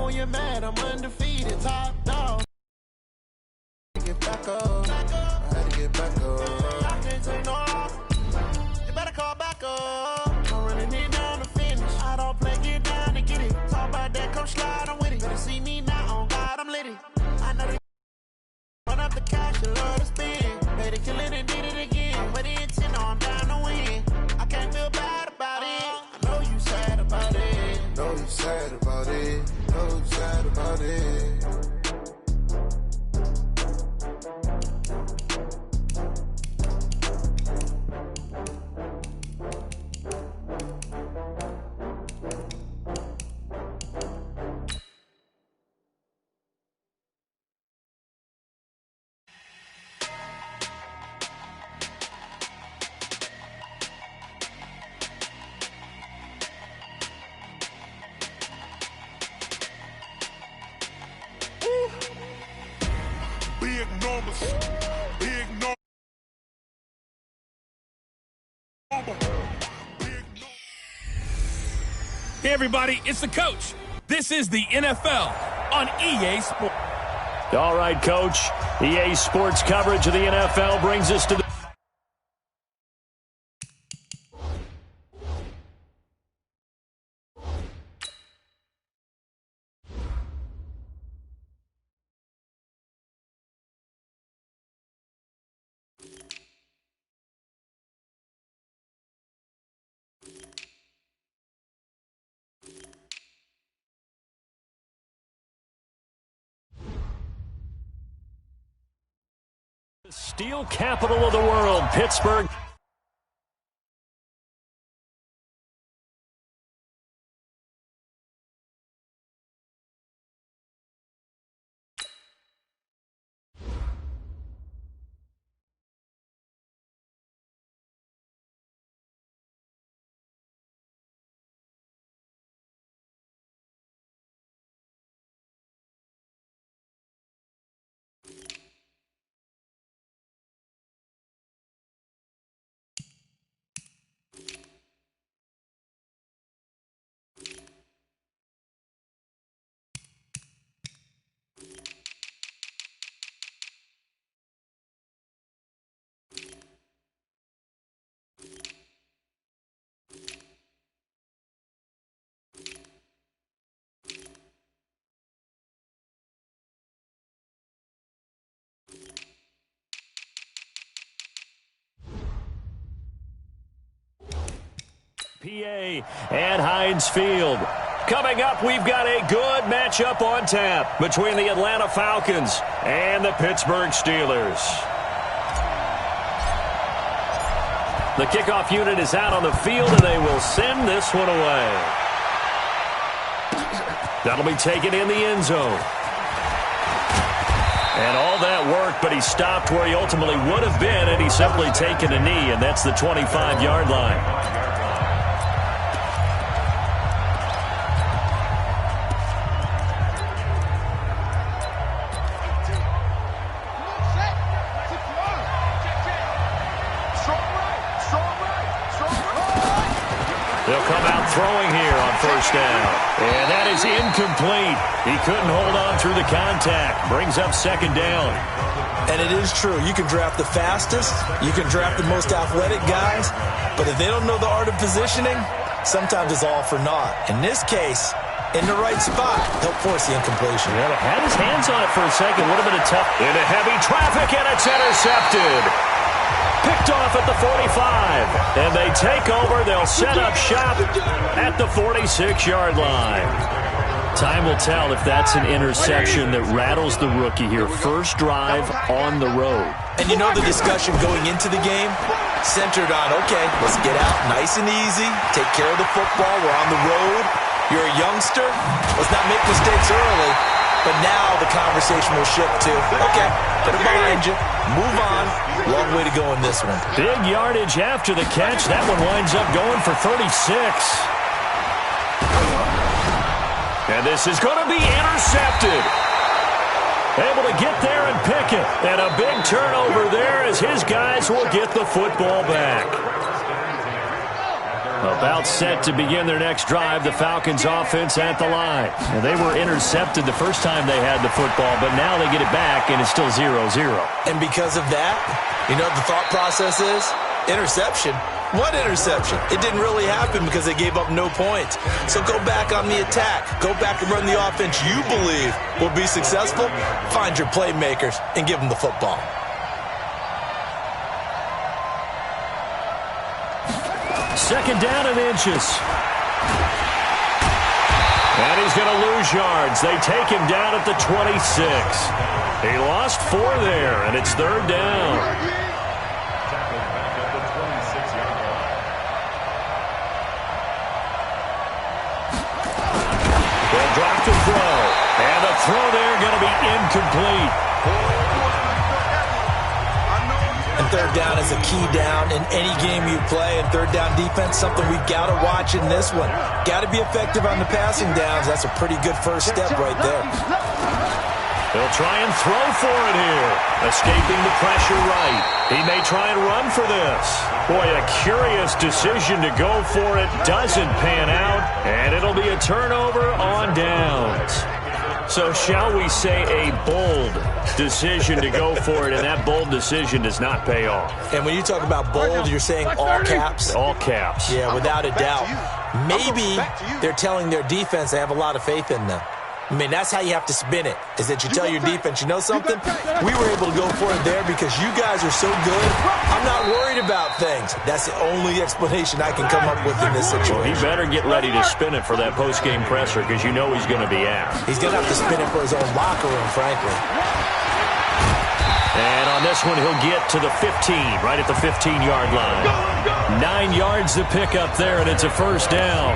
know when you're mad, I'm undefeated, top dog. Get back up. I had to get back up. I can't take no off. You better call back up. I'm running it down to finish. I don't play, get down to get it. Talk about that, come slide, I'm with it. Better see me now, on God, I'm litty. I know they run up the cash, you love to spend. Made it, kill it, and did it again. But the intent, no, I'm down to win. I can't feel bad about it. I know you sad about it. Know you sad about it. Know you sad about it. Hey everybody, it's the coach. This is the NFL on EA Sports. All right, Coach. EA Sports coverage of the NFL brings us to the steel capital of the world, Pittsburgh. PA and Heinz Field. Coming up, we've got a good matchup on tap between the Atlanta Falcons and the Pittsburgh Steelers. The kickoff unit is out on the field, and they will send this one away. That'll be taken in the end zone. And all that work, but he stopped where he ultimately would have been, and he's simply taken a knee, and that's the 25-yard line. They'll come out throwing here on first down. And that is incomplete. He couldn't hold on through the contact. Brings up second down. And it is true. You can draft the fastest. You can draft the most athletic guys. But if they don't know the art of positioning, sometimes it's all for naught. In this case, in the right spot, he'll force the incompletion. Yeah, had his hands on it for a second. Would have been a tough. Into heavy traffic, and it's intercepted. Picked off at the 45. And they take over. They'll set up shop at the 46-yard line. Time will tell if that's an interception that rattles the rookie here. First drive on the road. And you know the discussion going into the game centered on, okay, let's get out nice and easy, take care of the football, we're on the road, you're a youngster, let's not make mistakes early. But now the conversation will shift to, okay, put it behind you, move on. Long way to go in this one. Big yardage after the catch. That one winds up going for 36. And this is going to be intercepted. Able to get there and pick it. And a big turnover there as his guys will get the football back. About set to begin their next drive, the Falcons offense at the line. And they were intercepted the first time they had the football, but now they get it back, and it's still 0-0. And because of that, you know what the thought process is? Interception. What interception? It didn't really happen because they gave up no points. So go back on the attack. Go back and run the offense you believe will be successful. Find your playmakers and give them the football. Second down and inches. And he's going to lose yards. They take him down at the 26. He lost 4 there, and it's third down. They'll drop to throw. And the throw there going to be incomplete. And third down is a key down in any game you play. And third down defense, something we've got to watch in this one. Got to be effective on the passing downs. That's a pretty good first step right there. They'll try and throw for it here. Escaping the pressure right. He may try and run for this. Boy, a curious decision to go for it. Doesn't pan out. And it'll be a turnover on downs. So shall we say a bold decision to go for it, and that bold decision does not pay off. And when you talk about bold, you're saying all caps? All caps. Yeah, without a doubt. Maybe they're telling their defense they have a lot of faith in them. I mean, that's how you have to spin it, is that you tell your defense, you know something? We were able to go for it there because you guys are so good. I'm not worried about things. That's the only explanation I can come up with in this situation. Well, he better get ready to spin it for that post-game presser because you know he's going to be asked. He's going to have to spin it for his own locker room, frankly. And on this one, he'll get to the 15, right at the 15-yard line. 9 yards to pick up there, and it's a first down.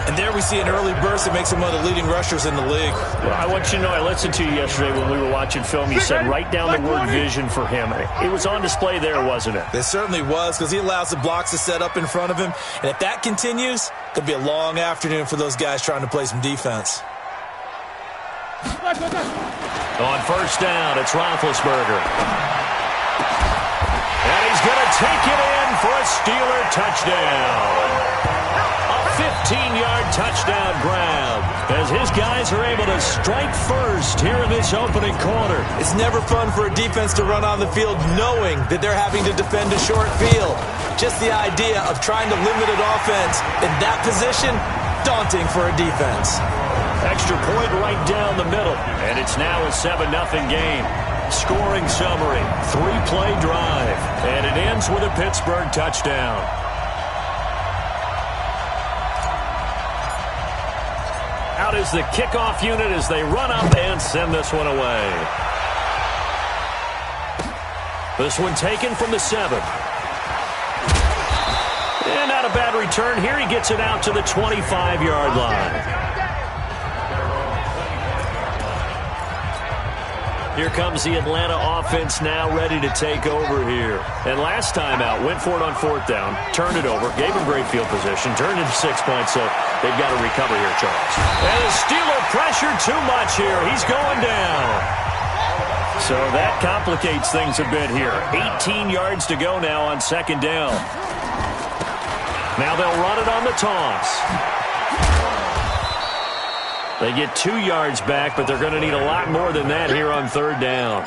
And there we see an early burst that makes him one of the leading rushers in the league. Well, I want you to know, I listened to you yesterday when we were watching film. You said write down the word vision for him. It was on display there, wasn't it? It certainly was, because he allows the blocks to set up in front of him. And if that continues, it'll be a long afternoon for those guys trying to play some defense. On first down, it's Roethlisberger. And he's going to take it in for a Steeler touchdown. 15-yard touchdown grab as his guys are able to strike first here in this opening quarter. It's never fun for a defense to run on the field knowing that they're having to defend a short field. Just the idea of trying to limit an offense in that position, daunting for a defense. Extra point right down the middle, and it's now a 7-0 game. Scoring summary, 3-play drive, and it ends with a Pittsburgh touchdown. Out is the kickoff unit as they run up and send this one away. This one taken from the 7. And not a bad return here. He gets it out to the 25-yard line. Here comes the Atlanta offense now ready to take over here. And last time out, went for it on 4th down, turned it over, gave him great field position, turned into 6 points, so they've got to recover here, Charles. And the Steeler pressure too much here. He's going down. So that complicates things a bit here. 18 yards to go now on 2nd down. Now they'll run it on the toss. They get 2 yards back, but they're going to need a lot more than that here on 3rd down.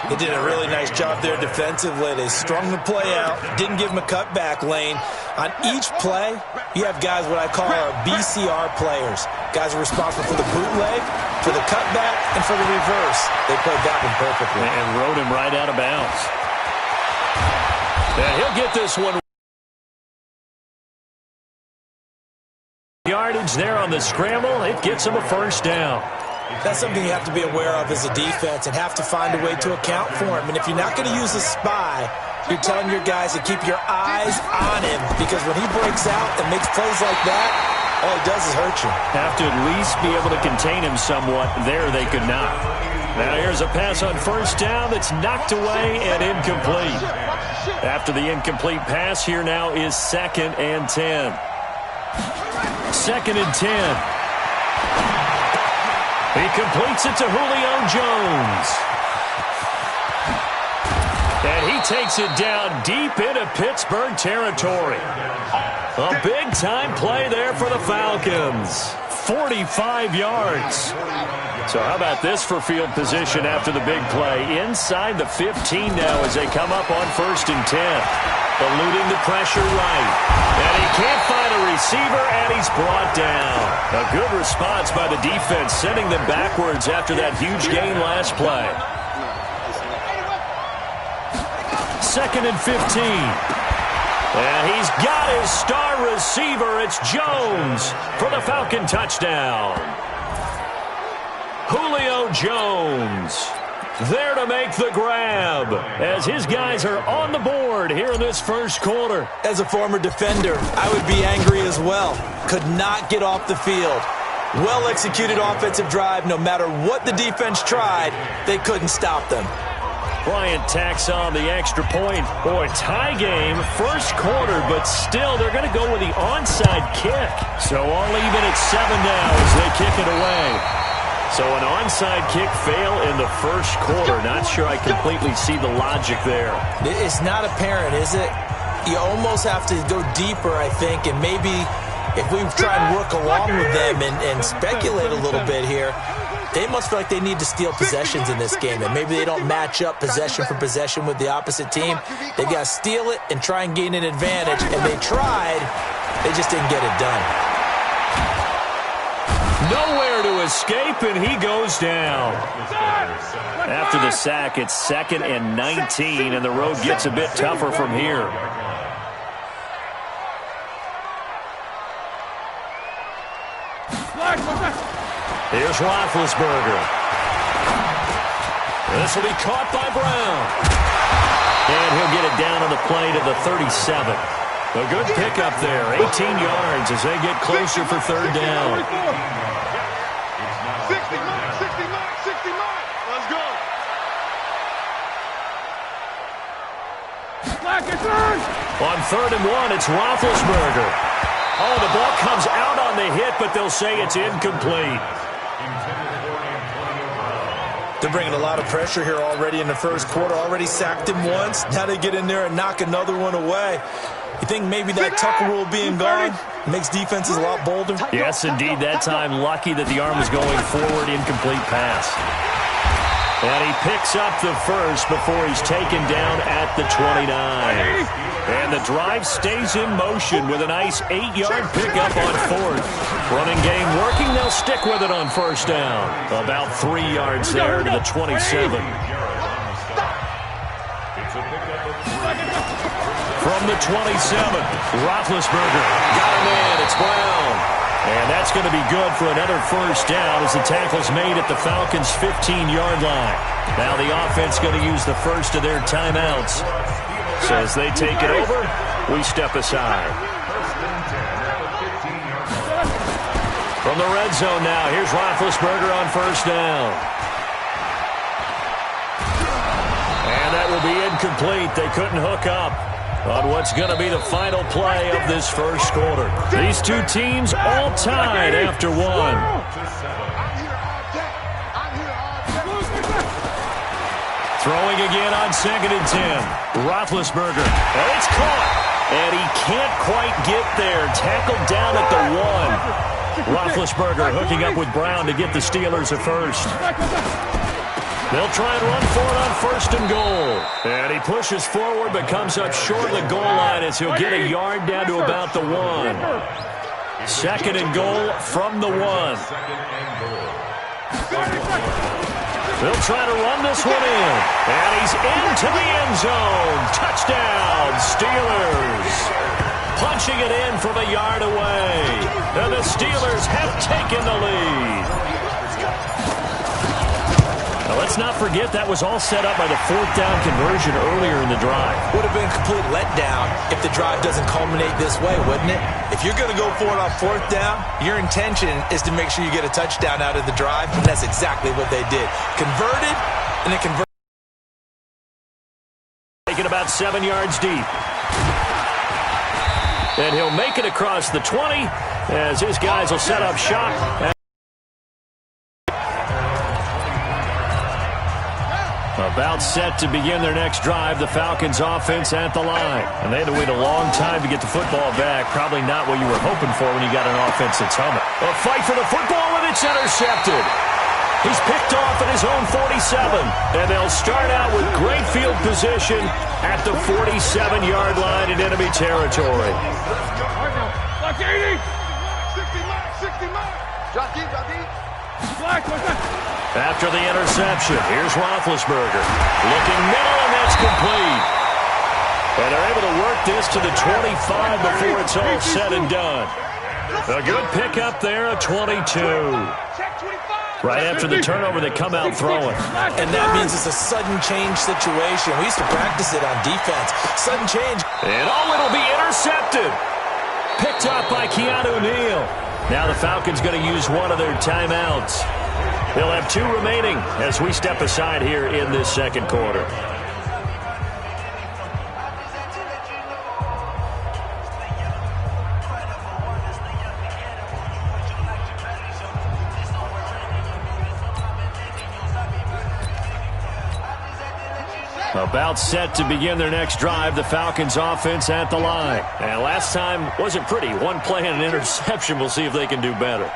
They did a really nice job there defensively. They strung the play out, didn't give them a cutback lane. On each play, you have guys what I call our BCR players. Guys are responsible for the bootleg, for the cutback, and for the reverse. They played that one perfectly. And rode him right out of bounds. And he'll get this one. Yardage there on the scramble. It gets him a first down. That's something you have to be aware of as a defense and have to find a way to account for him. And if you're not going to use a spy, you're telling your guys to keep your eyes on him, because when he breaks out and makes plays like that, all he does is hurt you. Have to at least be able to contain him somewhat. There they could not. Now here's a pass on first down that's knocked away and incomplete. After the incomplete pass, here now is 2nd and 10. 2nd and 10. He completes it to Julio Jones. And he takes it down deep into Pittsburgh territory. A big-time play there for the Falcons. 45 yards. So how about this for field position after the big play? Inside the 15 now as they come up on 1st and 10. Eluding the pressure right. And he can't find a receiver, and he's brought down. A good response by the defense, sending them backwards after that huge gain last play. 2nd and 15. And he's got his star receiver. It's Jones for the Falcon touchdown. Julio Jones there to make the grab as his guys are on the board here in this first quarter. As a former defender, I would be angry as well. Could not get off the field. Well-executed offensive drive. No matter what the defense tried, they couldn't stop them. Bryant tacks on the extra point. Boy, tie game, first quarter, but still they're going to go with the onside kick. So all even at 7 now as they kick it away. So an onside kick fail in the first quarter. Not sure I completely see the logic there. It's not apparent, is it? You almost have to go deeper, I think, and maybe if we try and work along with them and speculate a little bit here, they must feel like they need to steal possessions in this game, and maybe they don't match up possession for possession with the opposite team. They've got to steal it and try and gain an advantage, and they tried. They just didn't get it done. Nowhere to escape, and he goes down. After the sack, it's 2nd and 19, and the road gets a bit tougher from here. Here's Roethlisberger. This will be caught by Brown. And he'll get it down on the play to the 37. A good pickup there, 18 yards as they get closer for 3rd down. 69, 69. Let's go. On 3rd and 1, it's Roethlisberger. Oh, the ball comes out on the hit, but they'll say it's incomplete. They're bringing a lot of pressure here already in the first quarter. Already sacked him once. Now they get in there and knock another one away. You think maybe that Tucker rule being gone makes defenses a lot bolder? Yes, indeed. That time, lucky that the arm was going forward. Incomplete pass. And he picks up the first before he's taken down at the 29. And the drive stays in motion with a nice 8-yard pickup on 4th. Running game working. They'll stick with it on 1st down. About 3 yards there to the 27. From the 27, Roethlisberger got him in. It's Brown. And that's going to be good for another 1st down as the tackle's made at the Falcons' 15-yard line. Now the offense going to use the first of their timeouts. So as they take it over, we step aside. From the red zone now, here's Roethlisberger on 1st down. And that will be incomplete. They couldn't hook up on what's going to be the final play of this first quarter. These two teams all tied after 1. Throwing again on 2nd and 10. Roethlisberger. And it's caught. And he can't quite get there. Tackled down at the 1. Roethlisberger hooking up with Brown to get the Steelers a first. They'll try and run for it on 1st and goal. And he pushes forward but comes up short of the goal line as he'll get a yard down to about the 1. 2nd and goal from the 1. They'll try to run this one in. And he's into the end zone. Touchdown, Steelers. Punching it in from a yard away. And the Steelers have taken the lead. Now, let's not forget that was all set up by the 4th down conversion earlier in the drive. Would have been a complete letdown if the drive doesn't culminate this way, wouldn't it? If you're going to go for it on 4th down, your intention is to make sure you get a touchdown out of the drive, and that's exactly what they did. Converted, and it converted. Taking about 7 yards deep. And he'll make it across the 20 as his guys will set up shop. About set to begin their next drive, the Falcons offense at the line. And they had to wait a long time to get the football back. Probably not what you were hoping for when you got an offense that's humming. A fight for the football, and it's intercepted. He's picked off at his own 47. And they'll start out with great field position at the 47-yard line in enemy territory. Like 80. 60 miles. Drop deep. After the interception, here's Roethlisberger. Looking middle, and that's complete. And they're able to work this to the 25 before it's all said and done. A good pickup there, a 22. Right after the turnover, they come out throwing. And that means it's a sudden change situation. We used to practice it on defense. Sudden change. And it'll be intercepted. Picked up by Keanu Neal. Now the Falcons going to use one of their timeouts. They'll have 2 remaining as we step aside here in this second quarter. About set to begin their next drive, the Falcons offense at the line. And last time wasn't pretty. 1 play and an interception. We'll see if they can do better.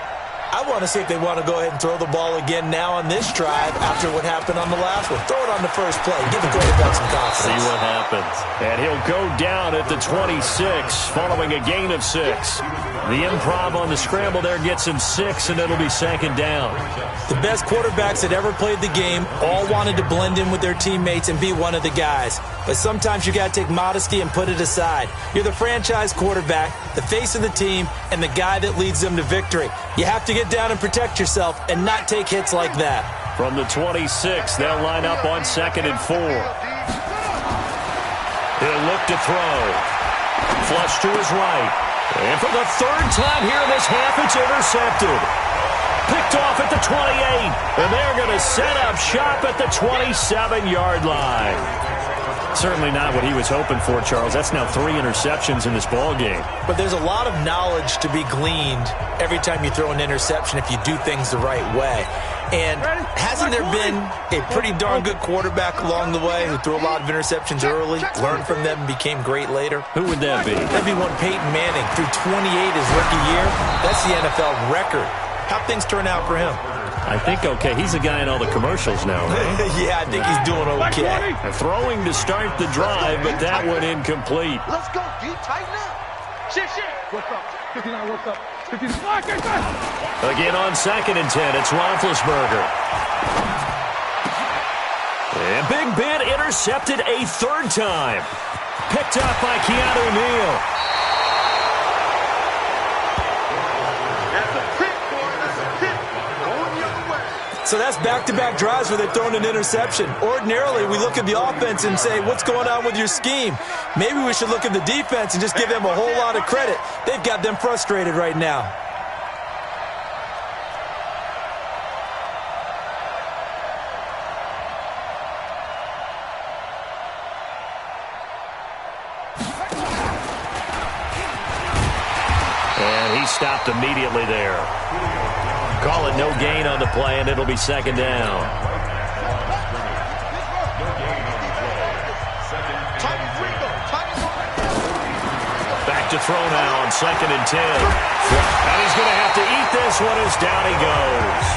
I want to see if they want to go ahead and throw the ball again now on this drive after what happened on the last one. Throw it on the first play. Give the quarterback some confidence. See what happens. And he'll go down at the 26 following a gain of 6. The improv on the scramble there gets him 6, and it'll be second down. The best quarterbacks that ever played the game all wanted to blend in with their teammates and be one of the guys. But sometimes you got to take modesty and put it aside. You're the franchise quarterback, the face of the team, and the guy that leads them to victory. You have to get down and protect yourself and not take hits like that. From the 26, they'll line up on 2nd and 4. He'll look to throw. Flush to his right. And for the 3rd time here in this half, it's intercepted. Picked off at the 28. And they're going to set up shop at the 27-yard line. Certainly not what he was hoping for, Charles. That's now 3 interceptions in this ball game. But there's a lot of knowledge to be gleaned every time you throw an interception if you do things the right way. And hasn't there been a pretty darn good quarterback along the way who threw a lot of interceptions early, learned from them, and became great later? Who would that be? That'd be one Peyton Manning. Threw 28 his rookie year. That's the NFL record. How'd things turn out for him? I think okay. He's a guy in all the commercials now, right? Yeah, I think he's doing okay. Throwing to start the drive, but that one incomplete. Let's go, D. Tighten up. Shit. What's up? 59, what's up? 59. Again on 2nd and 10, it's Roethlisberger. And Big Ben intercepted a 3rd time. Picked up by Keanu Neal. That's a pick, boy. That's a pick. Going the other way. So that's back-to-back drives where they've thrown an interception. Ordinarily, we look at the offense and say, what's going on with your scheme? Maybe we should look at the defense and just give them a whole lot of credit. They've got them frustrated right now. And he stopped immediately there. Call it no gain on the play, and it'll be 2nd down. Back to throw now on 2nd and 10. And he's going to have to eat this one as down he goes.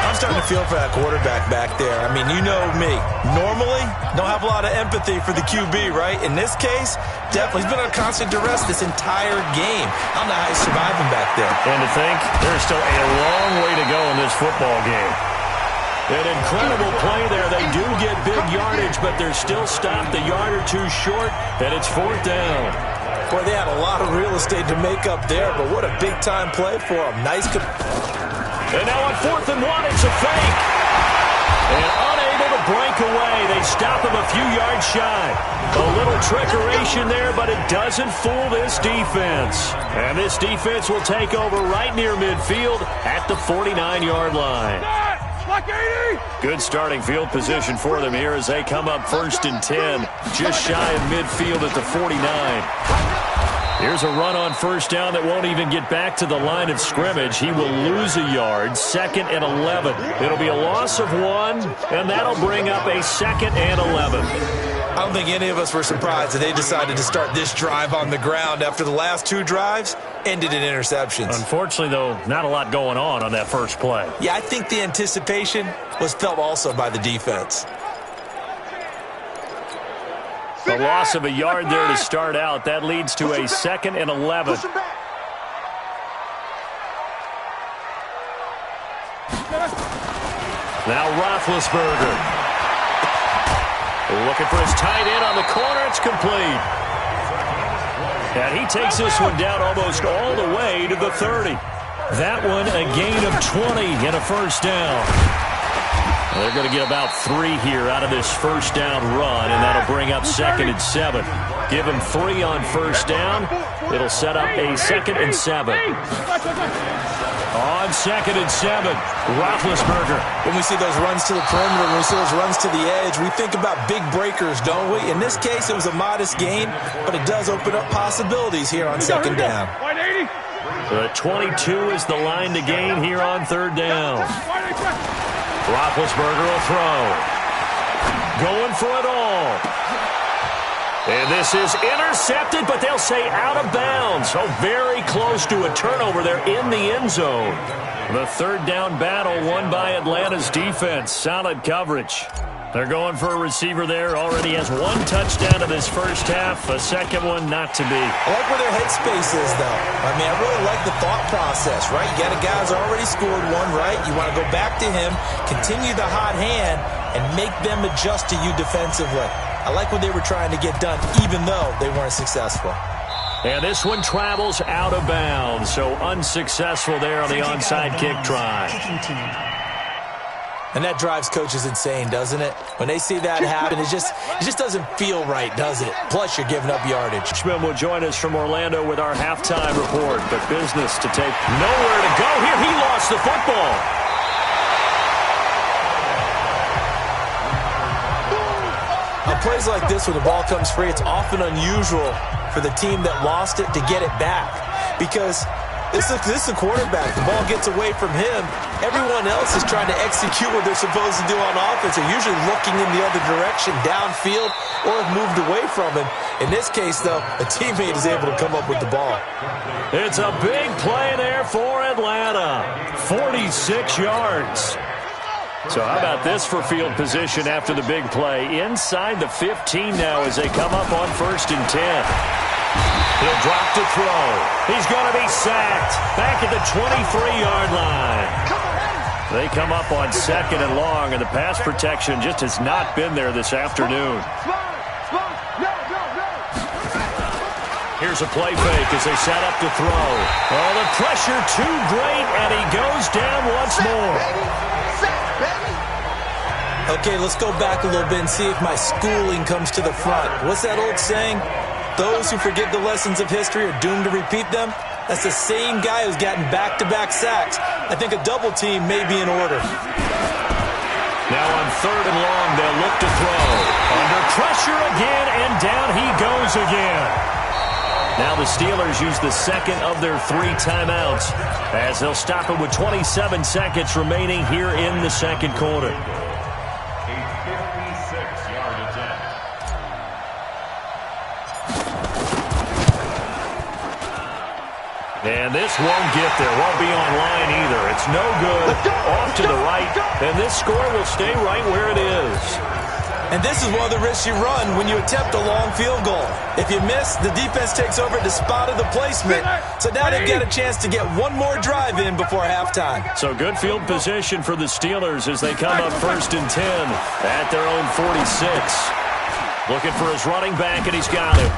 I'm starting to feel for that quarterback back there. I mean, you know me. Normally, don't have a lot of empathy for the QB, right? In this case, definitely. He's been under constant duress this entire game. I don't know how he's surviving back there. And to think, there's still a long way to go in this football game. An incredible play there. They do get big yardage, but they're still stopped a yard or 2 short, and it's 4th down. Boy, they had a lot of real estate to make up there, but what a big-time play for them. Nice. And now on 4th and 1, it's a fake. And unable to break away. They stop him a few yards shy. A little trickeration there, but it doesn't fool this defense. And this defense will take over right near midfield at the 49-yard line. Good starting field position for them here as they come up 1st and 10, just shy of midfield at the 49. Here's a run on first down that won't even get back to the line of scrimmage. He will lose a yard. 2nd and 11. It'll be a loss of 1, and that'll bring up a 2nd and 11. I don't think any of us were surprised that they decided to start this drive on the ground after the last 2 drives ended in interceptions. Unfortunately, though, not a lot going on that first play. Yeah, I think the anticipation was felt also by the defense. A loss of a yard there to start out. That leads to a 2nd and 11. Now Roethlisberger. Looking for his tight end on the corner. It's complete. And he takes this one down almost all the way to the 30. That one a gain of 20 and a first down. They're going to get about 3 here out of this first down run, and that'll bring up 2nd and 7. Give him 3 on first down. It'll set up a 2nd and 7. On 2nd and 7, Roethlisberger. When we see those runs to the perimeter, when we see those runs to the edge, we think about big breakers, don't we? In this case, it was a modest gain, but it does open up possibilities here on 2nd down. The 22 is the line to gain here on 3rd down. Roethlisberger will throw. Going for it all. And this is intercepted, but they'll say out of bounds. So very close to a turnover there in the end zone. The 3rd down battle won by Atlanta's defense. Solid coverage. They're going for a receiver there. Already has 1 touchdown in this first half. A second one not to be. I like where their headspace is, though. I mean, I really like the thought process, right? You got a guy who's already scored 1, right? You want to go back to him, continue the hot hand, and make them adjust to you defensively. I like what they were trying to get done, even though they weren't successful. And this one travels out of bounds, so unsuccessful there on the onside kick try. And that drives coaches insane, doesn't it? When they see that happen, it just doesn't feel right, does it? Plus, you're giving up yardage. Schmidt will join us from Orlando with our halftime report, but business to take. Nowhere to go here. He lost the football. On plays like this, when the ball comes free, it's often unusual for the team that lost it to get it back. Because this is the quarterback. The ball gets away from him. Everyone else is trying to execute what they're supposed to do on offense. They're usually looking in the other direction, downfield, or have moved away from him. In this case, though, a teammate is able to come up with the ball. It's a big play there for Atlanta. 46 yards. So how about this for field position after the big play? Inside the 15 now as they come up on 1st and 10. He'll drop to throw. He's going to be sacked. Back at the 23-yard line. They come up on 2nd and long, and the pass protection just has not been there this afternoon. Here's a play fake as they set up to throw. Oh, the pressure too great, and he goes down once more. Okay, let's go back a little bit and see if my schooling comes to the front. What's that old saying? Those who forget the lessons of history are doomed to repeat them. That's the same guy who's gotten back-to-back sacks. I think a double team may be in order. Now on 3rd and long, they'll look to throw. Under pressure again, and down he goes again. Now the Steelers use the 2nd of their 3 timeouts as they'll stop it with 27 seconds remaining here in the 2nd quarter. And this won't get there. Won't be online either. It's no good. Off to the right. And this score will stay right where it is. And this is one of the risks you run when you attempt a long field goal. If you miss, the defense takes over at the spot of the placement. So now they've got a chance to get one more drive in before halftime. So good field position for the Steelers as they come up 1st and 10 at their own 46. Looking for his running back, and he's got him.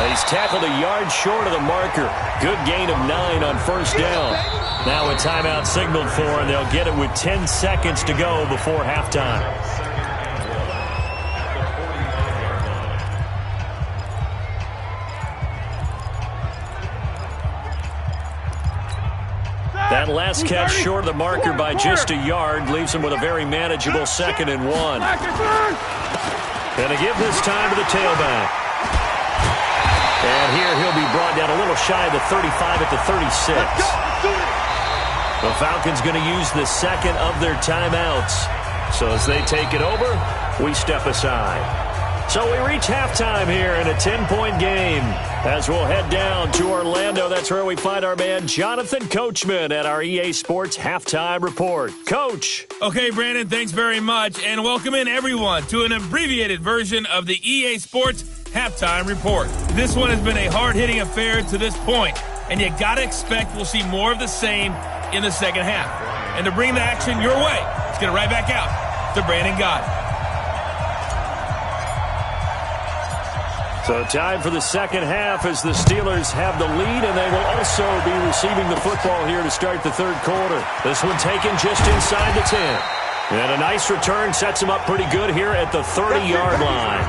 He's tackled a yard short of the marker. Good gain of 9 on 1st down. Now a timeout signaled for, and they'll get it with 10 seconds to go before halftime. That last catch short of the marker by just a yard leaves him with a very manageable 2nd and 1. Going to give this time to the tailback. And here he'll be brought down a little shy of the 35 at the 36. The Falcons going to use the second of their timeouts. So as they take it over, we step aside. So we reach halftime here in a 10-point game. As we'll head down to Orlando, that's where we find our man Jonathan Coachman at our EA Sports Halftime Report. Coach. Okay, Brandon, thanks very much. And welcome in, everyone, to an abbreviated version of the EA Sports Halftime Report. This one has been a hard-hitting affair to this point, and you got to expect we'll see more of the same in the second half. And to bring the action your way, let's get it right back out to Brandon Gott. So time for the second half as the Steelers have the lead, and they will also be receiving the football here to start the third quarter. This one taken just inside the 10. And a nice return sets them up pretty good here at the 30-yard line.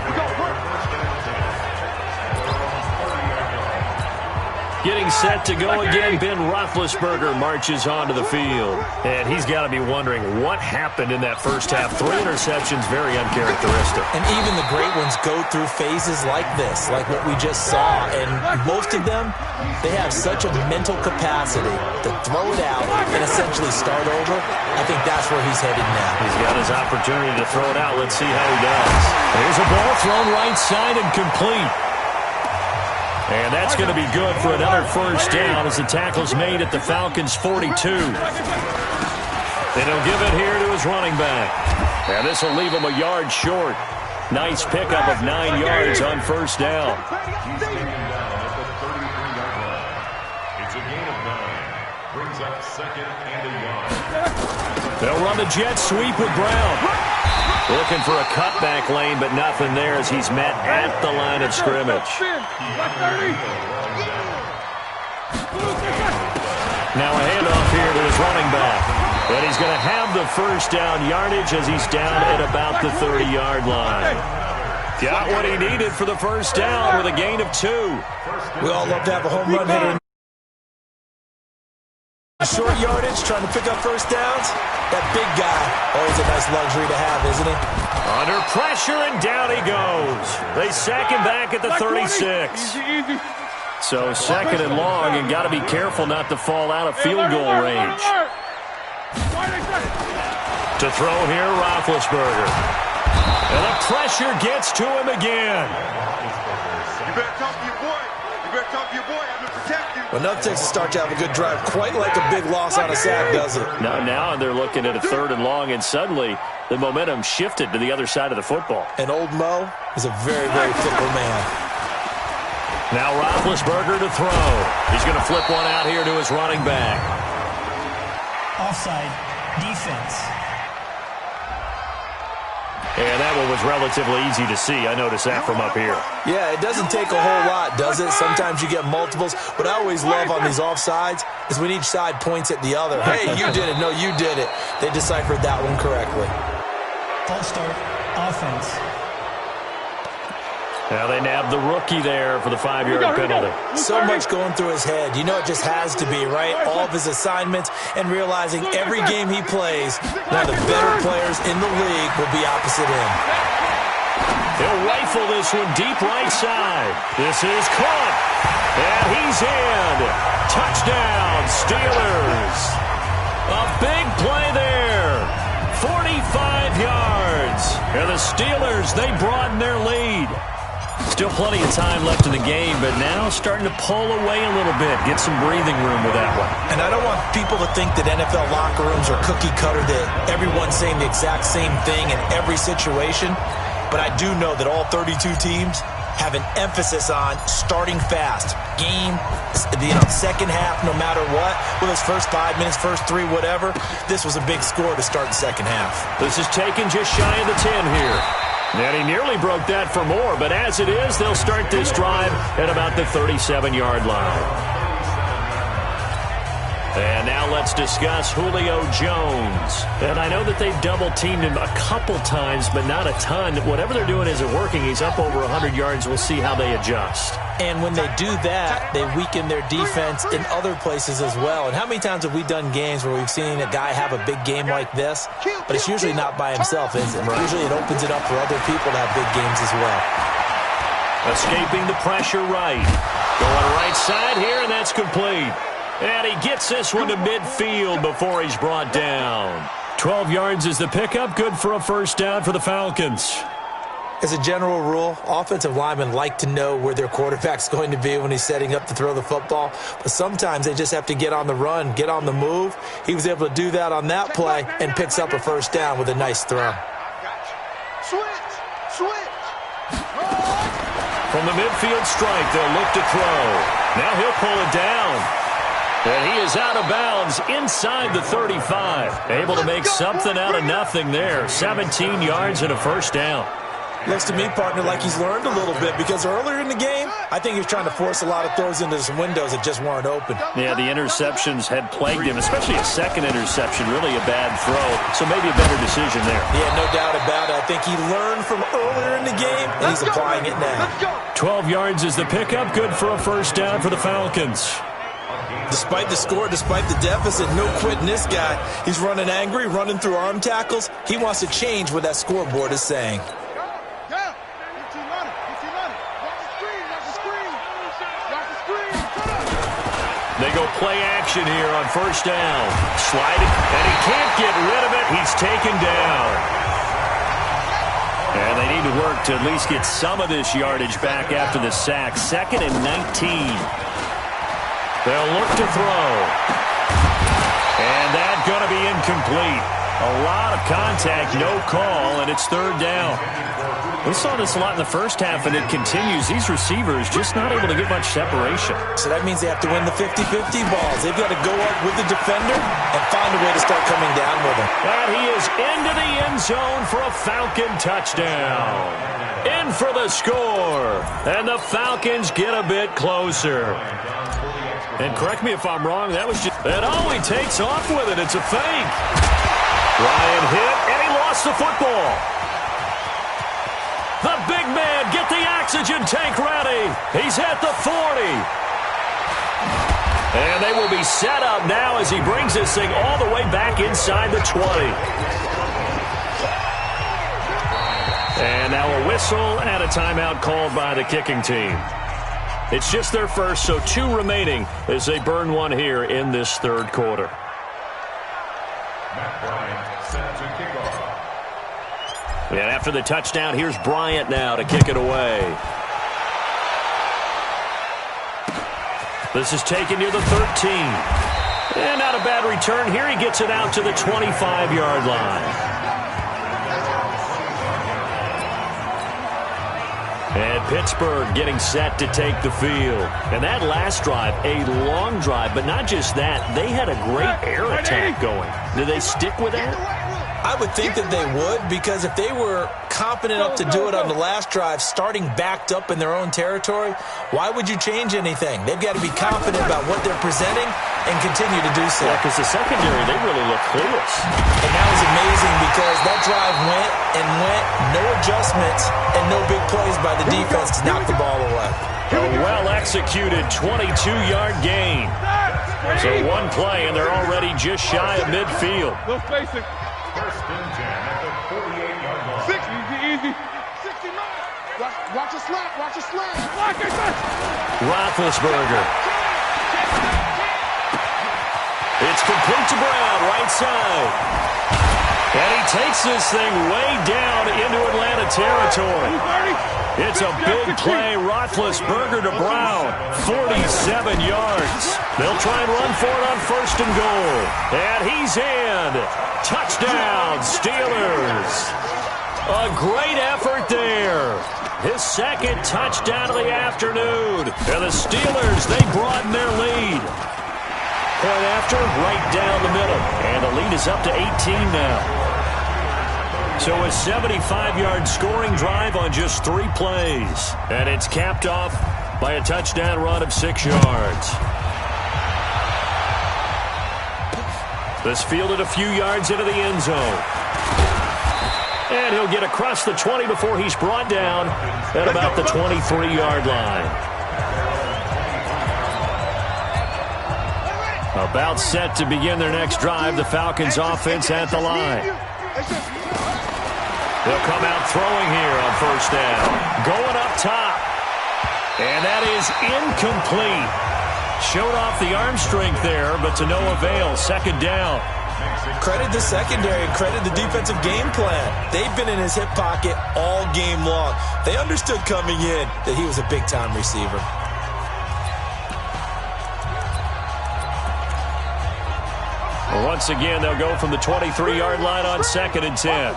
Getting set to go again, Ben Roethlisberger marches onto the field. And he's got to be wondering what happened in that first half. 3 interceptions, very uncharacteristic. And even the great ones go through phases like this, like what we just saw. And most of them, they have such a mental capacity to throw it out and essentially start over. I think that's where he's headed now. He's got his opportunity to throw it out. Let's see how he does. Here's a ball thrown right side and complete. And that's going to be good for another first down as the tackle's made at the Falcons' 42. And he'll give it here to his running back. And this will leave him a yard short. Nice pickup of 9 yards on first down. It's a gain of 9. Brings up second and a yard. They'll run the jet sweep with Brown. Looking for a cutback lane, but nothing there as he's met at the line of scrimmage. Now a handoff here to his running back. But he's going to have the first down yardage as he's down at about the 30-yard line. Got what he needed for the first down with a gain of 2. We all love to have a home run hitter. Short yardage, trying to pick up first downs. That big guy, always a nice luxury to have, isn't it? Under pressure, and down he goes. They sack him back at the 36. So second and long, and got to be careful not to fall out of field goal range. To throw here, Roethlisberger. And the pressure gets to him again. You better talk to your boy. You better talk to your boy. I'm going to protect you. Well, nothing takes a start to have a good drive. Quite like a big loss on a sack, does it? Now they're looking at a third and long, and suddenly the momentum shifted to the other side of the football. And old Mo is a very, very fickle man. Now Roethlisberger to throw. He's going to flip one out here to his running back. Offside defense. And that one was relatively easy to see. I noticed that from up here. Yeah, it doesn't take a whole lot, does it? Sometimes you get multiples. What I always love on these offsides is when each side points at the other. Hey, you did it. No, you did it. They deciphered that one correctly. False start offense. Now they nabbed the rookie there for the 5-yard penalty. So much going through his head. You know it just has to be, right? All of his assignments and realizing every game he plays, one of the better players in the league will be opposite him. He'll rifle this one deep right side. This is caught. And he's in. Touchdown, Steelers. A big play there. 45 yards. And the Steelers, they broaden their lead. Still plenty of time left in the game, but now starting to pull away a little bit. Get some breathing room with that one. And I don't want people to think that NFL locker rooms are cookie cutter, that everyone's saying the exact same thing in every situation. But I do know that all 32 teams have an emphasis on starting fast. Game, second half, no matter what. Whether it's first 5 minutes, first 3, whatever. This was a big score to start the second half. This is taken just shy of the 10 here. And he nearly broke that for more, but as it is, they'll start this drive at about the 37-yard line. And now let's discuss Julio Jones. And I know that they've double-teamed him a couple times, but not a ton. Whatever they're doing isn't working. He's up over 100 yards. We'll see how they adjust. And when they do that, they weaken their defense in other places as well. And how many times have we done games where we've seen a guy have a big game like this? But it's usually not by himself, is it? Right. Usually it opens it up for other people to have big games as well. Escaping the pressure right. Going right side here, and that's complete. And he gets this one to midfield before he's brought down. 12 yards is the pickup. Good for a first down for the Falcons. As a general rule, offensive linemen like to know where their quarterback's going to be when he's setting up to throw the football. But sometimes they just have to get on the run, get on the move. He was able to do that on that play and picks up a first down with a nice throw. From the midfield strike, they'll look to throw. Now he'll pull it down. And he is out of bounds inside the 35. Able to make something out of nothing there. 17 yards and a first down. Looks to me, partner, like he's learned a little bit because earlier in the game, I think he was trying to force a lot of throws into some windows that just weren't open. Yeah, the interceptions had plagued him, especially a second interception, really a bad throw. So maybe a better decision there. Yeah, no doubt about it. I think he learned from earlier in the game, and he's applying it now. 12 yards is the pickup. Good for a first down for the Falcons. Despite the score, despite the deficit, no quitting this guy. He's running angry, running through arm tackles. He wants to change what that scoreboard is saying. They go play action here on first down. Sliding, and he can't get rid of it. He's taken down. And they need to work to at least get some of this yardage back after the sack. 2nd and 19. They'll look to throw. And that's going to be incomplete. A lot of contact, no call, and it's 3rd down. We saw this a lot in the first half, and it continues. These receivers just not able to get much separation. So that means they have to win the 50-50 balls. They've got to go up with the defender and find a way to start coming down with him. And he is into the end zone for a Falcon touchdown. In for the score. And the Falcons get a bit closer. And correct me if I'm wrong, that was just... And oh, he takes off with it. It's a fake. Ryan hit, and he lost the football. The big man, get the oxygen tank ready. He's at the 40. And they will be set up now as he brings this thing all the way back inside the 20. And now a whistle and a timeout called by the kicking team. It's just their first, so 2 remaining as they burn one here in this 3rd quarter. And after the touchdown, here's Bryant now to kick it away. This is taken near the 13. And not a bad return. Here he gets it out to the 25-yard line. And Pittsburgh getting set to take the field. And that last drive, a long drive, but not just that. They had a great air attack going. Do they stick with that? I would think that they would, because if they were confident enough to do it on the last drive, starting backed up in their own territory, why would you change anything? They've got to be confident about what they're presenting and continue to do so. Yeah, because the secondary, they really look clueless. And that was amazing because that drive went and went, no adjustments, and no big plays by the defense to knock the ball away. A well-executed 22-yard gain. So one play, and they're already just shy of midfield. Let's face it. First and 10 at the 48-yard line. Easy. 69. Watch a slap. Roethlisberger. It's complete to Brown, right side. And he takes this thing way down into Atlanta territory. It's a big play. Roethlisberger to Brown. 47 yards. They'll try and run for it on 1st and goal. And he's in. Touchdown, Steelers. A great effort there. His 2nd touchdown of the afternoon. And the Steelers, they broaden their lead. Point after, right down the middle. And the lead is up to 18 now. So a 75-yard scoring drive on just 3 plays. And it's capped off by a touchdown run of 6 yards. This fielded a few yards into the end zone. And he'll get across the 20 before he's brought down at about the 23-yard line. About set to begin their next drive. The Falcons offense at the line. They'll come out throwing here on 1st down. Going up top. And that is incomplete. Showed off the arm strength there, but to no avail. Second down. Credit the secondary and credit the defensive game plan. They've been in his hip pocket all game long. They understood coming in that he was a big-time receiver. Once again, they'll go from the 23-yard line on 2nd and 10.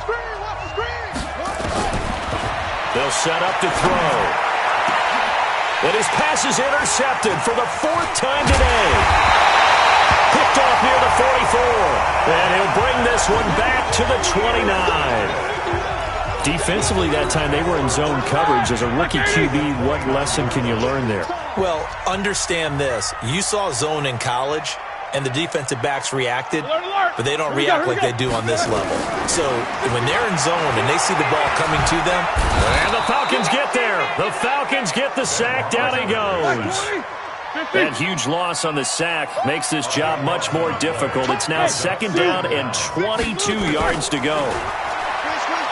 They'll set up to throw. And his pass is intercepted for the 4th time today. Picked off near the 44. And he'll bring this one back to the 29. Defensively that time, they were in zone coverage. As a rookie QB, what lesson can you learn there? Well, understand this. You saw zone in college, and the defensive backs reacted, but they don't react like they do on this level. So when they're in zone and they see the ball coming to them. And the Falcons get there. The Falcons get the sack. Down he goes. That huge loss on the sack makes this job much more difficult. It's now 2nd down and 22 yards to go.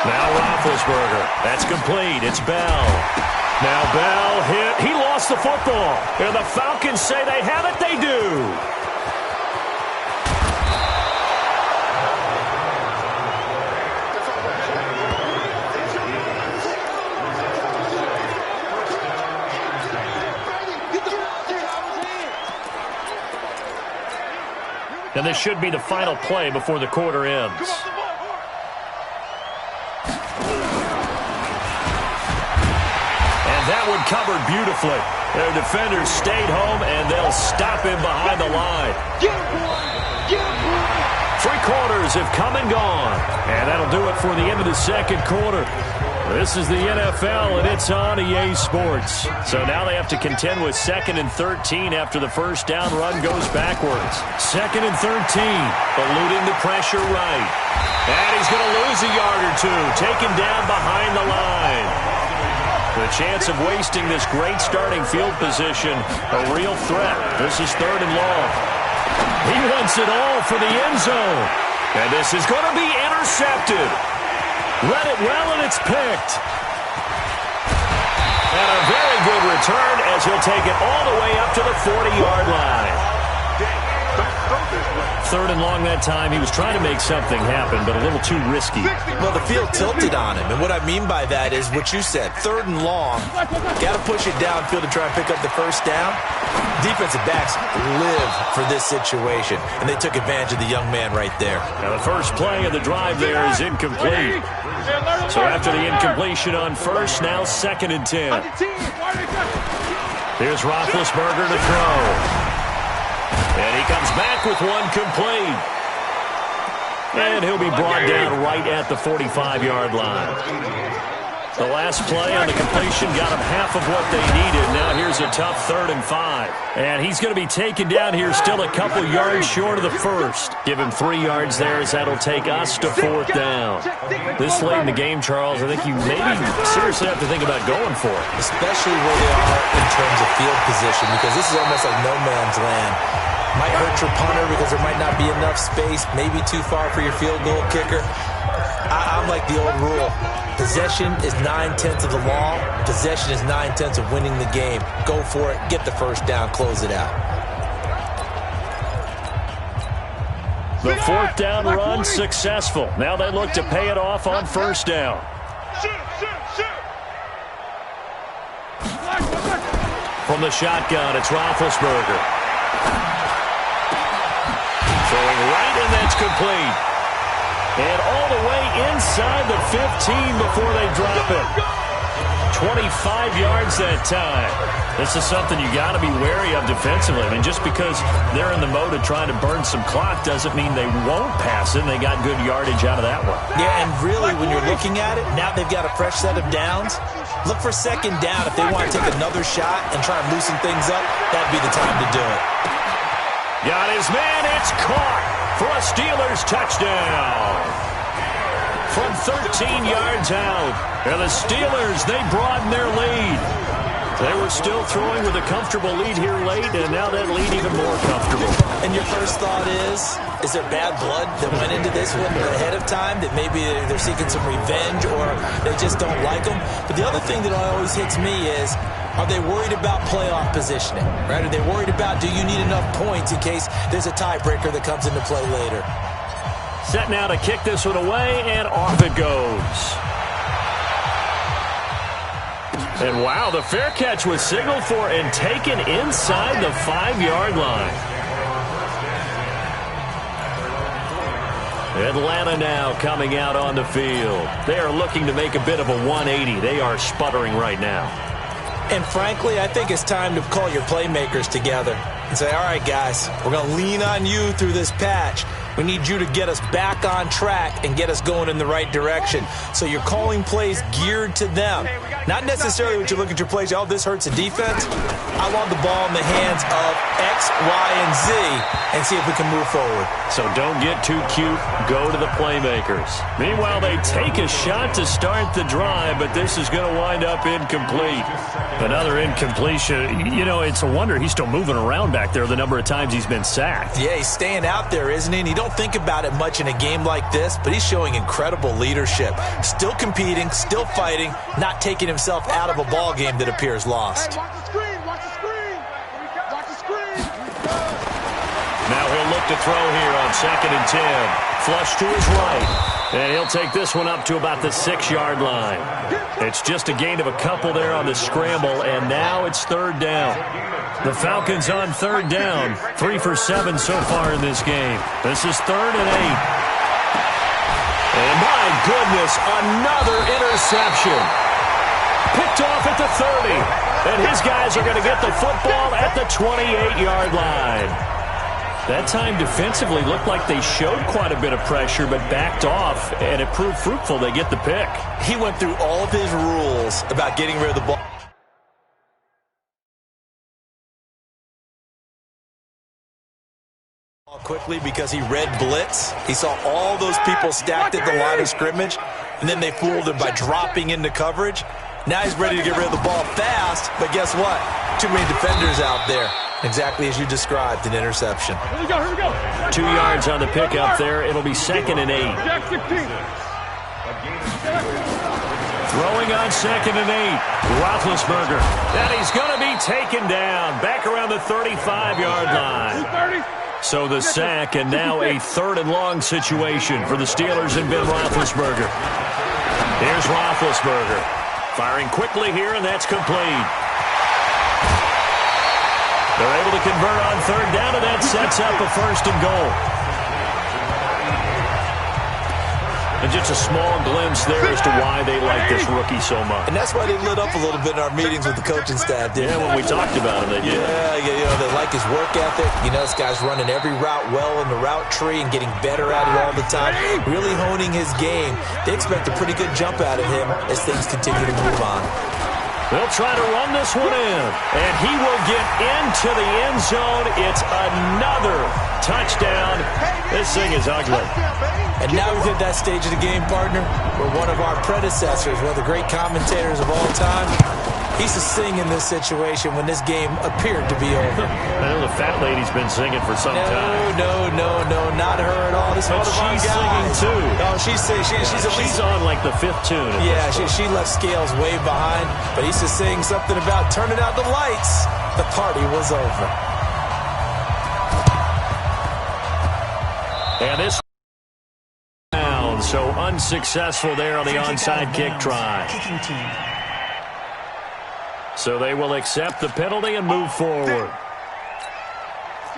Now Roethlisberger. That's complete. It's Bell. Now Bell hit. He lost the football. And the Falcons say they have it. They do. And this should be the final play before the quarter ends. And that one covered beautifully. Their defenders stayed home, and they'll stop him behind the line. 3 quarters have come and gone. And that'll do it for the end of the 2nd quarter. This is the NFL, and it's on EA Sports. So now they have to contend with 2nd and 13 after the first down run goes backwards. 2nd and 13, eluding the pressure right. And he's going to lose a yard or two, taken down behind the line. The chance of wasting this great starting field position, a real threat. This is 3rd and long. He wants it all for the end zone. And this is going to be intercepted. Read it well, and it's picked. And a very good return as he'll take it all the way up to the 40-yard line. 3rd and long that time. He was trying to make something happen, but a little too risky. Well, the field tilted on him, and what I mean by that is what you said. 3rd and long, got to push it downfield to try and pick up the first down. Defensive backs live for this situation, and they took advantage of the young man right there. Now the first play of the drive there is incomplete. So after the incompletion on first, now 2nd and 10. Here's Roethlisberger to throw. And he comes back with one complete. And he'll be brought down right at the 45-yard line. The last play on the completion got him half of what they needed. Now here's a tough 3rd and 5. And he's going to be taken down here still a couple yards short of the first. Give him 3 yards there as that'll take us to 4th down. This late in the game, Charles, I think you maybe seriously have to think about going for it. Especially where they are in terms of field position, because this is almost like no man's land. Might hurt your punter because there might not be enough space, maybe too far for your field goal kicker. I'm like the old rule. Possession is 9/10 of the law. Possession is 9/10 of winning the game. Go for it. Get the first down. Close it out. The 4th down run successful. Now they look to pay it off on first down. From the shotgun, it's Roethlisberger. Throwing right, and that's complete. And all the way inside the 15 before they drop it. 25 yards that time. This is something you got to be wary of defensively. I mean, just because they're in the mode of trying to burn some clock doesn't mean they won't pass it. And they got good yardage out of that one. Yeah, and really, when you're looking at it, now they've got a fresh set of downs. Look for 2nd down. If they want to take another shot and try and loosen things up, that'd be the time to do it. Got his man. It's caught for a Steelers touchdown. From 13 yards out. And the Steelers, they broaden their lead. They were still throwing with a comfortable lead here late, and now that lead even more comfortable. And your first thought is there bad blood that went into this one ahead of time, that maybe they're seeking some revenge or they just don't like them? But the other thing that always hits me is, are they worried about playoff positioning? Right? Are they worried about, do you need enough points in case there's a tiebreaker that comes into play later? Set now to kick this one away, and off it goes. And wow, the fair catch was signaled for and taken inside the 5-yard line. Atlanta now coming out on the field. They are looking to make a bit of a 180. They are sputtering right now. And frankly, I think it's time to call your playmakers together and say, all right, guys, we're going to lean on you through this patch. We need you to get us back on track and get us going in the right direction. So you're calling plays geared to them. Not necessarily when you look at your plays, oh, this hurts the defense. I want the ball in the hands of X, Y, and Z and see if we can move forward. So don't get too cute. Go to the playmakers. Meanwhile, they take a shot to start the drive, but this is going to wind up incomplete. Another incompletion. You know, it's a wonder he's still moving around back there the number of times he's been sacked. Yeah, he's staying out there, isn't he? And you don't think about it much in a game like this, but he's showing incredible leadership. Still competing, still fighting, not taking himself out of a ball game that appears lost. Hey, watch the screen, watch the screen. Watch the screen. Now he'll look to throw here on 2nd and 10. Flush to his right. And he'll take this one up to about the 6-yard line. It's just a gain of a couple there on the scramble, and now it's 3rd down. The Falcons on 3rd down. 3 for 7 so far in this game. This is 3rd and 8. And my goodness, another interception. Picked off at the 30. And his guys are going to get the football at the 28-yard line. That time defensively looked like they showed quite a bit of pressure but backed off, and it proved fruitful. They get the pick. He went through all of his rules about getting rid of the ball quickly because he read blitz. He saw all those people stacked at the line of scrimmage, and then they fooled him by dropping into coverage. Now he's ready to get rid of the ball fast, but guess what? Too many defenders out there. Exactly as you described, an interception. Here we go. 2 yards on the pickup there. It'll be 2nd and 8. Jack 16. Throwing on 2nd and 8. Roethlisberger. And he's going to be taken down. Back around the 35-yard line. So the sack, and now a 3rd and long situation for the Steelers and Ben Roethlisberger. Here's Roethlisberger. Firing quickly here, and that's complete. They're able to convert on 3rd down, and that sets up a 1st and goal. And just a small glimpse there as to why they like this rookie so much. And that's why they lit up a little bit in our meetings with the coaching staff, didn't they? Yeah, when we talked about him, they did. Yeah, you know, they like his work ethic. You know, this guy's running every route well in the route tree and getting better at it all the time, really honing his game. They expect a pretty good jump out of him as things continue to move on. They'll try to run this one in, and he will get into the end zone. It's another touchdown. This thing is ugly. And now we've hit that stage of the game, partner, where one of our predecessors, one of the great commentators of all time, he used to sing in this situation when this game appeared to be over. I know the fat lady's been singing for some time. No, not her at all. This But one of our she's guys. singing too. Oh, she's singing. She's at least She's on like the 5th tune. Yeah, she left Scales way behind, but he used to sing something about turning out the lights. The party was over. And this down, so unsuccessful there on the onside kick try. Kicking team. So they will accept the penalty and move forward.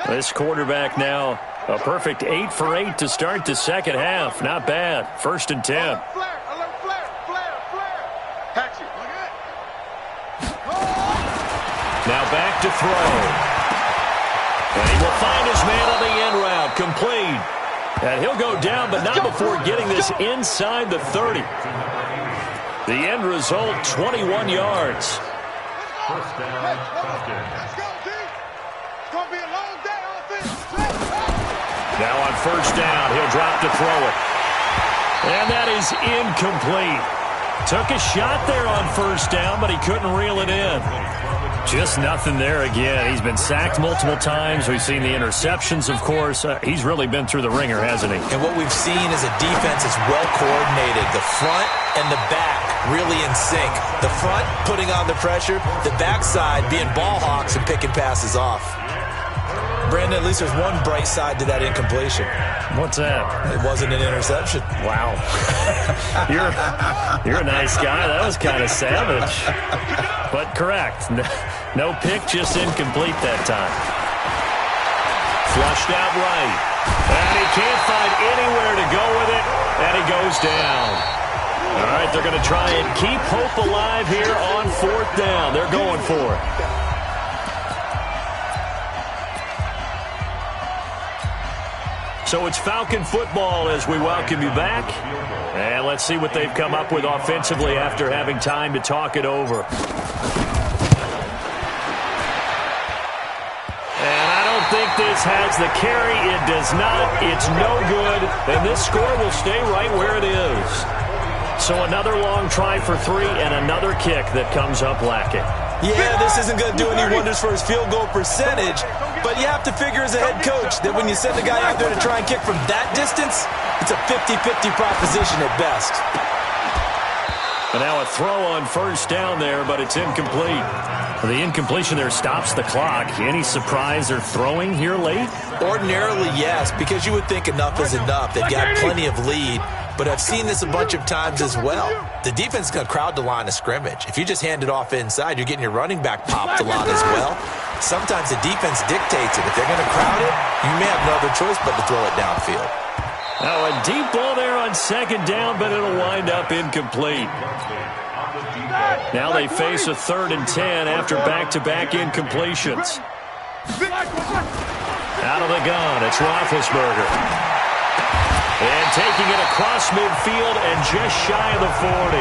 This quarterback now a perfect 8 for 8 to start the second half. Not bad. 1st and 10. Flare. Catch it. Now back to throw. And he will find his man on the end route. Complete. And he'll go down, but not before getting this inside the 30. The end result, 21 yards. First down, Falcons. Let's go, D. It's going to be a long day on offense. Now on 1st down, he'll drop to throw it. And that is incomplete. Took a shot there on 1st down, but he couldn't reel it in. Just nothing there again. He's been sacked multiple times. We've seen the interceptions, of course. He's really been through the ringer, hasn't he? And what we've seen is a defense that's well coordinated. The front and the back really in sync. The front putting on the pressure, the backside being ball hawks and picking passes off. Brandon, at least there's one bright side to that incompletion. What's that? It wasn't an interception. Wow. You're a nice guy. That was kind of savage. But correct. No pick, just incomplete that time. Flushed out right. And he can't find anywhere to go with it. And he goes down. All right, they're going to try and keep hope alive here on 4th down. They're going for it. So it's Falcon football as we welcome you back. And let's see what they've come up with offensively after having time to talk it over. And I don't think this has the carry. It does not. It's no good. And this score will stay right where it is. So another long try for 3 and another kick that comes up lacking. Yeah, this isn't going to do any wonders for his field goal percentage, but you have to figure as a head coach that when you send a guy out there to try and kick from that distance, it's a 50-50 proposition at best. And now a throw on 1st down there, but it's incomplete. The incompletion there stops the clock. Any surprise they're throwing here late? Ordinarily, yes, because you would think enough is enough. They've got plenty of lead. But I've seen this a bunch of times as well. The defense is going to crowd the line of scrimmage. If you just hand it off inside, you're getting your running back popped a lot as well. Sometimes the defense dictates it. If they're going to crowd it, you may have no other choice but to throw it downfield. Now a deep ball there on 2nd down, but it'll wind up incomplete. Now they face a 3rd and 10 after back-to-back incompletions. Out of the gun, it's Roethlisberger. And taking it across midfield and just shy of the 40.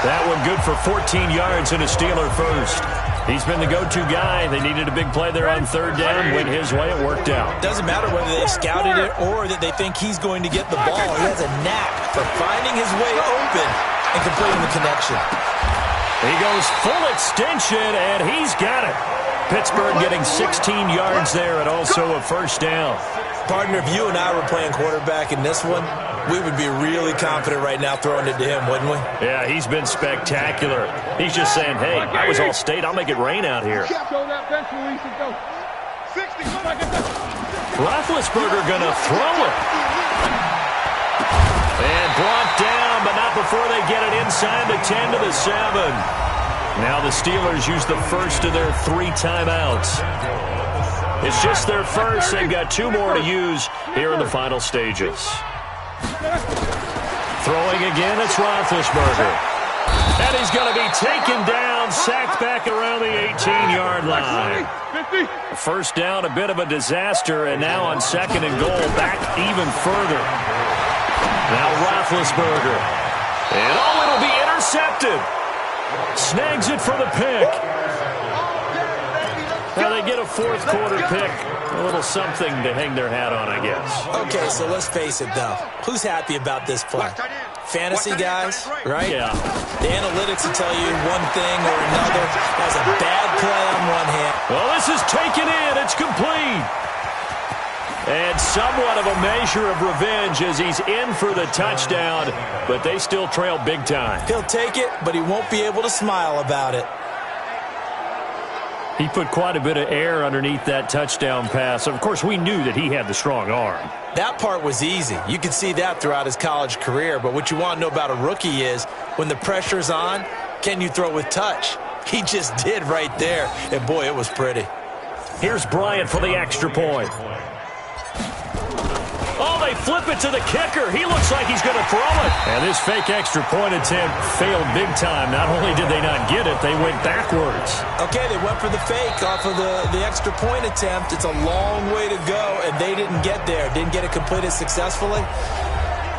That one good for 14 yards and a Steeler first. He's been the go-to guy. They needed a big play there on 3rd down. Went his way. It worked out. Doesn't matter whether they've scouted it or that they think he's going to get the ball. He has a knack for finding his way open and completing the connection. He goes full extension, and he's got it. Pittsburgh getting 16 yards there and also a 1st down. Partner, if you and I were playing quarterback in this one, we would be really confident right now throwing it to him, wouldn't we? Yeah, he's been spectacular. He's just saying, hey, I was all state. I'll make it rain out here. Roethlisberger going to throw it. And brought down, but not before they get it inside the 10 to the 7. Now the Steelers use the first of their 3 timeouts. It's just their first. They've got 2 more to use here in the final stages. Throwing again, it's Roethlisberger. And he's going to be taken down, sacked back around the 18-yard line. 1st down, a bit of a disaster, and now on 2nd and goal, back even further. Now Roethlisberger. And it'll be intercepted. Snags it for the pick. Now they get a 4th quarter pick. A little something to hang their hat on, I guess. Okay, so let's face it, though. Who's happy about this play? Fantasy guys, right? Yeah. The analytics will tell you one thing or another. That's a bad play on one hand. Well, this is taken in. It's complete. And somewhat of a measure of revenge as he's in for the touchdown, but they still trail big time. He'll take it, but he won't be able to smile about it. He put quite a bit of air underneath that touchdown pass. Of course, we knew that he had the strong arm. That part was easy. You could see that throughout his college career, but what you want to know about a rookie is when the pressure's on, can you throw with touch? He just did right there, and boy, it was pretty. Here's Bryant for the extra point. Oh, they flip it to the kicker. He looks like he's going to throw it. And this fake extra point attempt failed big time. Not only did they not get it, they went backwards. Okay, they went for the fake off of the extra point attempt. It's a long way to go, and they didn't get there. Didn't get it completed successfully.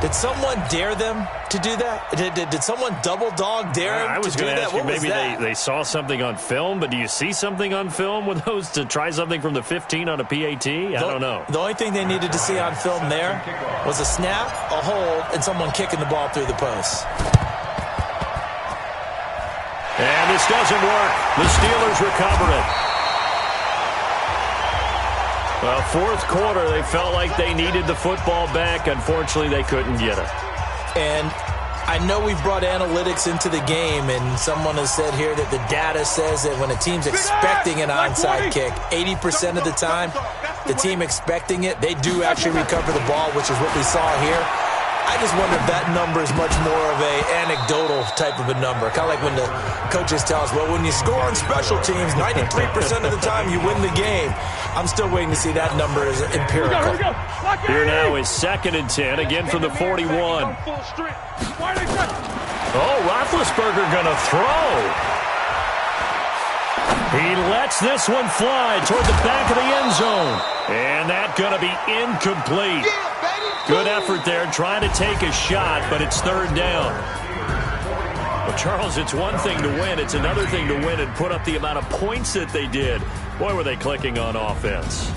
Did someone dare them to do that? Did someone double dog dare them I was to do going to that? ask you, What was maybe that? they saw something on film, but do you see something on film with those to try something from the 15 on a PAT? I don't know. The only thing they needed to see on film there was a snap, a hold, and someone kicking the ball through the post. And this doesn't work. The Steelers recover it. Well, fourth quarter, they felt like they needed the football back. Unfortunately, they couldn't get it. And I know we've brought analytics into the game, and someone has said here that the data says that when a team's expecting an onside kick, 80% of the time, the team expecting it, they do actually recover the ball, which is what we saw here. I just wonder if that number is much more of a anecdotal type of a number. Kind of like when the coaches tell us, well, when you score on special teams, 93% of the time you win the game. I'm still waiting to see that number as empirical. Here now is 2nd and 10, again from the 41. Oh, Roethlisberger going to throw. He lets this one fly toward the back of the end zone. And that's going to be incomplete. Good effort there, trying to take a shot, but it's 3rd down. Well, Charles, it's one thing to win. It's another thing to win and put up the amount of points that they did. Boy, were they clicking on offense.